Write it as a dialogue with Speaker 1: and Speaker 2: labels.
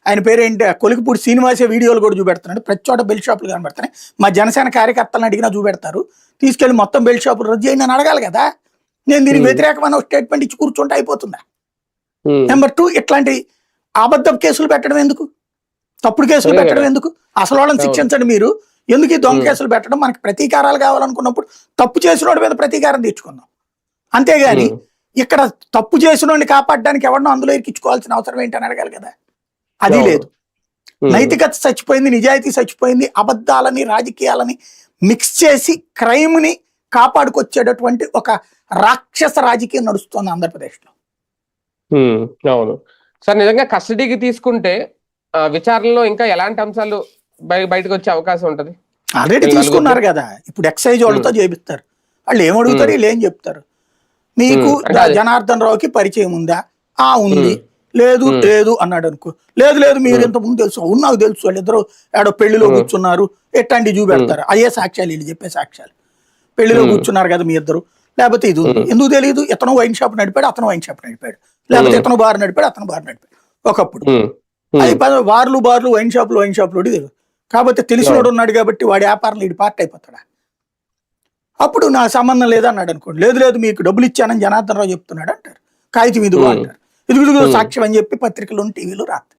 Speaker 1: ఆయన పేరేంటి కొలికిపూడి శ్రీనివాసే వీడియోలు కూడా చూపెడుతున్నాడు. ప్రతి చోట బెల్ట్ షాపులు కనబడుతున్నాయి. మా జనసేన కార్యకర్తలను అడిగినా చూపెడతారు. తీసుకెళ్లి మొత్తం బెల్ట్ షాపులు రద్దు చేయండి అని అడగాలి కదా. నేను దీనికి వ్యతిరేకమైన స్టేట్మెంట్ ఇచ్చి కూర్చుంటే అయిపోతుందా? నెంబర్ 2, ఇట్లాంటి అబద్ధం కేసులు పెట్టడం ఎందుకు? తప్పుడు కేసులు పెట్టడం ఎందుకు? అసలు వాళ్ళని శిక్షించండి మీరు. ఎందుకు ఈ దొంగ కేసులు పెట్టడం? మనకి ప్రతీకారాలు కావాలనుకున్నప్పుడు తప్పు చేసిన వాడి మీద ప్రతీకారం తెచ్చుకుందాం. అంతేగాని ఇక్కడ తప్పు చేసిన కాపాడడానికి ఎవరినో అందులో ఇరికించుకోవాల్సిన అవసరం ఏంటని అడగాలి కదా. అది లేదు. నైతికత చచ్చిపోయింది, నిజాయితీ చచ్చిపోయింది. అబద్ధాలని రాజకీయాలని మిక్స్ చేసి క్రైమ్ ని కాపాడుకొచ్చేటటువంటి ఒక రాక్షస రాజకీయం నడుస్తుంది ఆంధ్రప్రదేశ్లో.
Speaker 2: అవును సార్, నిజంగా కస్టడీకి తీసుకుంటే విచారణలో ఇంకా ఎలాంటి అంశాలు బయటకు వచ్చే అవకాశం ఉంటది?
Speaker 1: ఆల్రెడీ తీసుకున్నారు కదా. ఇప్పుడు ఎక్సైజ్ వాళ్ళతో చేపిస్తారు. వాళ్ళు ఏమడుగుతారు, వీళ్ళు ఏం చెప్తారు? మీకు జనార్దన్ రావుకి పరిచయం ఉందా? ఉంది. లేదు లేదు అన్నాడు అనుకో. లేదు లేదు మీరు ఇంత ముందు తెలుసు, నాకు తెలుసు, వాళ్ళిద్దరు ఏడో పెళ్లిలో కూర్చున్నారు, ఎట్లాంటివి చూపెడతారు. అయ్యే సాక్ష్యాలు వీళ్ళు చెప్పే సాక్ష్యాలు. పెళ్లిలో కూర్చున్నారు కదా మీ ఇద్దరు, లేకపోతే ఇది ఉంది. ఎందుకు తెలియదు? ఇతను వైన్ షాప్ నడిపాడు, అతను వైన్ షాప్ నడిపాడు, లేకపోతే ఇతను బార్ నడిపాడు, అతను బార్ నడిపాడు. ఒకప్పుడు అది బార్లు వైన్ షాపులు తెలియదు. కాబట్టి తెలిసినోడు ఉన్నాడు కాబట్టి వాడి వ్యాపారంలో ఇటు పార్ట్ అయిపోతాడా? అప్పుడు నా సంబంధం లేదన్నాడు అనుకోండి. లేదు లేదు మీకు డబ్బులు ఇచ్చానని జనార్దన్ రావు చెప్తున్నాడు అంటారు. కాగితం ఇదిగో అంటారు. ఇదిగుదిగో సాక్ష్యం అని చెప్పి పత్రికలు టీవీలు రాస్తారు.